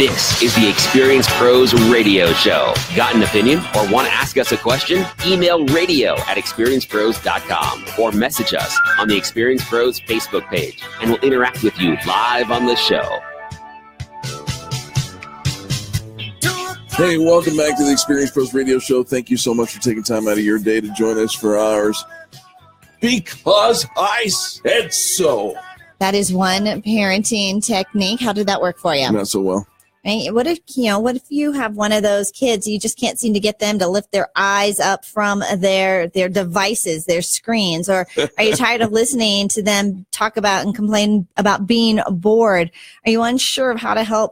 This is the Experience Pros Radio Show. Got an opinion or want to ask us a question? Email radio@experiencepros.com or message us on the Experience Pros Facebook page, and we'll interact with you live on the show. Hey, welcome back to the Experience Pros Radio Show. Thank you so much for taking time out of your day to join us for ours. Because I said so. That is one parenting technique. How did that work for you? Not so well. Right? What if you have one of those kids, you just can't seem to get them to lift their eyes up from their devices, their screens? Or are you tired of listening to them talk about and complain about being bored? Are you unsure of how to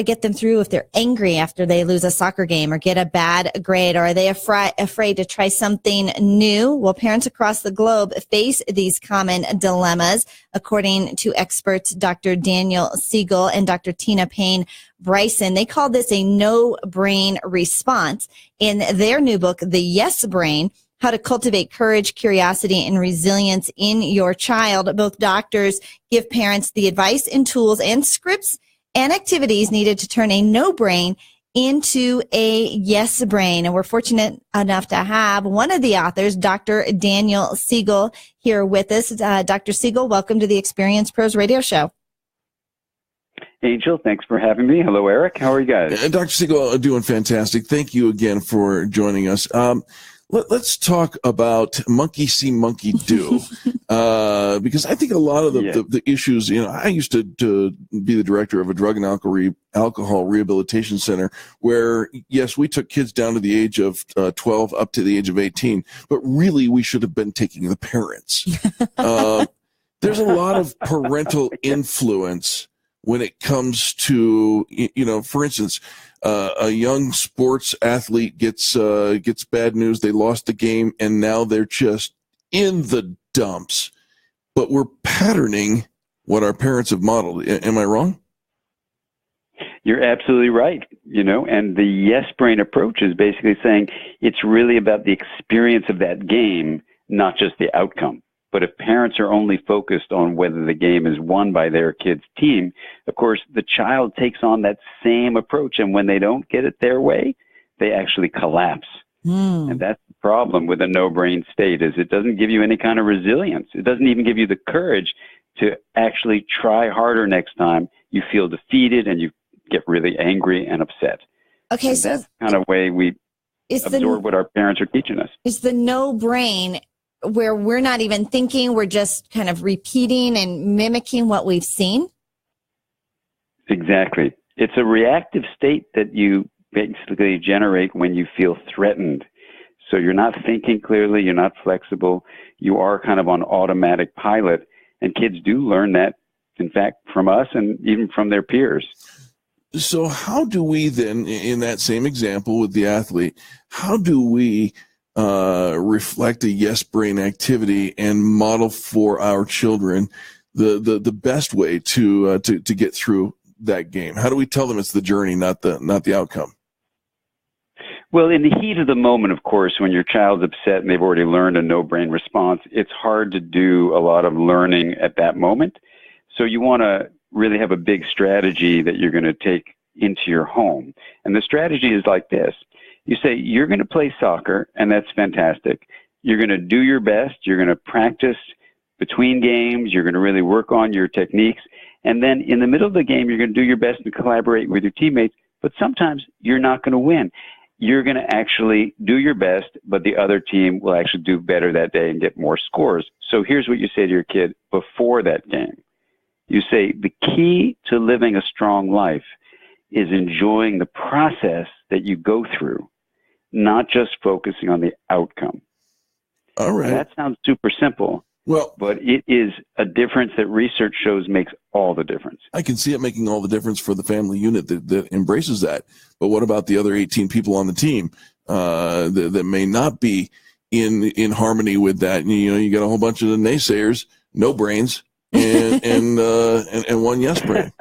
get them through if they're angry after they lose a soccer game or get a bad grade? Or are they afraid to try something new? Well, parents across the globe face these common dilemmas, according to experts Dr. Daniel Siegel and Dr. Tina Payne Bryson. They call this a no-brain response. In their new book, The Yes Brain, How to Cultivate Courage, Curiosity, and Resilience in Your Child, both doctors give parents the advice and tools and scripts and activities needed to turn a no brain into a yes brain. And we're fortunate enough to have one of the authors, Dr. Daniel Siegel, here with us. Dr. Siegel, welcome to the Experience Pros Radio Show. Angel, thanks for having me. Hello, Eric. How are you guys? Dr. Siegel, doing fantastic. Thank you again for joining us. Let's talk about monkey see, monkey do, because I think a lot of the issues, I used to be the director of a drug and alcohol rehabilitation center where, yes, we took kids down to the age of 12 up to the age of 18, but really we should have been taking the parents. There's a lot of parental influence when it comes to, for instance, a young sports athlete gets bad news. They lost the game, and now they're just in the dumps. But we're patterning what our parents have modeled. Am I wrong? You're absolutely right. And the yes brain approach is basically saying it's really about the experience of that game, not just the outcome. But if parents are only focused on whether the game is won by their kid's team, of course, the child takes on that same approach. And when they don't get it their way, they actually collapse. And that's the problem with a no-brain state, is it doesn't give you any kind of resilience. It doesn't even give you the courage to actually try harder next time. You feel defeated and you get really angry and upset. Okay, and so that's the kind of way we absorb what our parents are teaching us. Is the no-brain where we're not even thinking, we're just kind of repeating and mimicking what we've seen? Exactly. It's a reactive state that you basically generate when you feel threatened. So you're not thinking clearly, you're not flexible, you are kind of on automatic pilot, and kids do learn that, in fact, from us and even from their peers. So how do we then, in that same example with the athlete, how do we reflect a yes brain activity and model for our children the best way to get through that game? How do we tell them it's the journey, not the outcome? Well, in the heat of the moment, of course, when your child's upset and they've already learned a no brain response, it's hard to do a lot of learning at that moment. So you want to really have a big strategy that you're going to take into your home. And the strategy is like this. You say, you're going to play soccer, and that's fantastic. You're going to do your best. You're going to practice between games. You're going to really work on your techniques. And then in the middle of the game, you're going to do your best to collaborate with your teammates. But sometimes you're not going to win. You're going to actually do your best, but the other team will actually do better that day and get more scores. So here's what you say to your kid before that game. You say, the key to living a strong life is enjoying the process that you go through, not just focusing on the outcome. All right. That sounds super simple, but it is a difference that research shows makes all the difference. I can see it making all the difference for the family unit that embraces that. But what about the other 18 people on the team that may not be in harmony with that? And, you got a whole bunch of the naysayers, no brains, and one yes brain.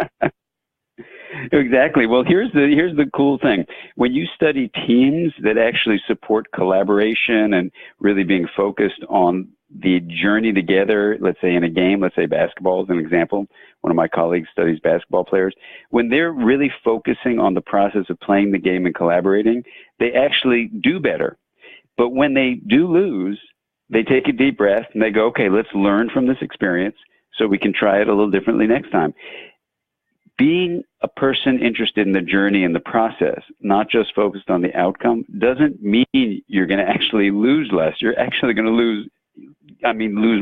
Exactly. Well, here's the cool thing. When you study teams that actually support collaboration and really being focused on the journey together, let's say in a game, let's say basketball is an example, one of my colleagues studies basketball players. When they're really focusing on the process of playing the game and collaborating, they actually do better. But when they do lose, they take a deep breath and they go, okay, let's learn from this experience so we can try it a little differently next time. Being a person interested in the journey and the process, not just focused on the outcome, doesn't mean you're going to actually lose less. You're actually going to lose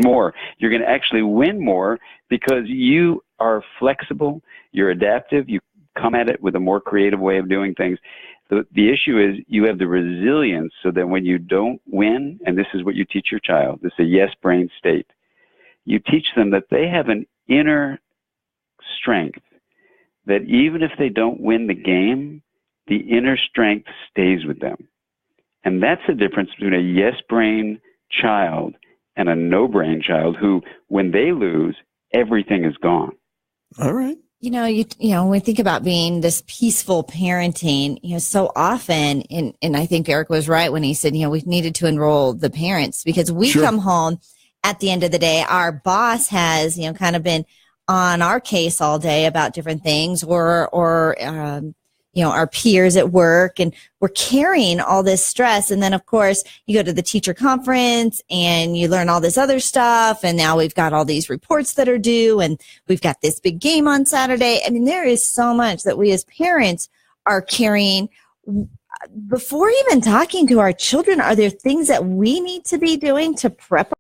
more. You're going to actually win more because you are flexible, you're adaptive, you come at it with a more creative way of doing things. The issue is you have the resilience so that when you don't win, and this is what you teach your child, this is a yes brain state, you teach them that they have an inner strength that even if they don't win the game, the inner strength stays with them. And that's the difference between a yes brain child and a no brain child who, when they lose, everything is gone. All right. You know, when we think about being this peaceful parenting, so often, and I think Eric was right when he said, we needed to enroll the parents because we come home at the end of the day, our boss has, kind of been on our case all day about different things or our peers at work, and we're carrying all this stress. And then of course you go to the teacher conference and you learn all this other stuff. And now we've got all these reports that are due and we've got this big game on Saturday. I mean, there is so much that we as parents are carrying. Before even talking to our children, are there things that we need to be doing to prep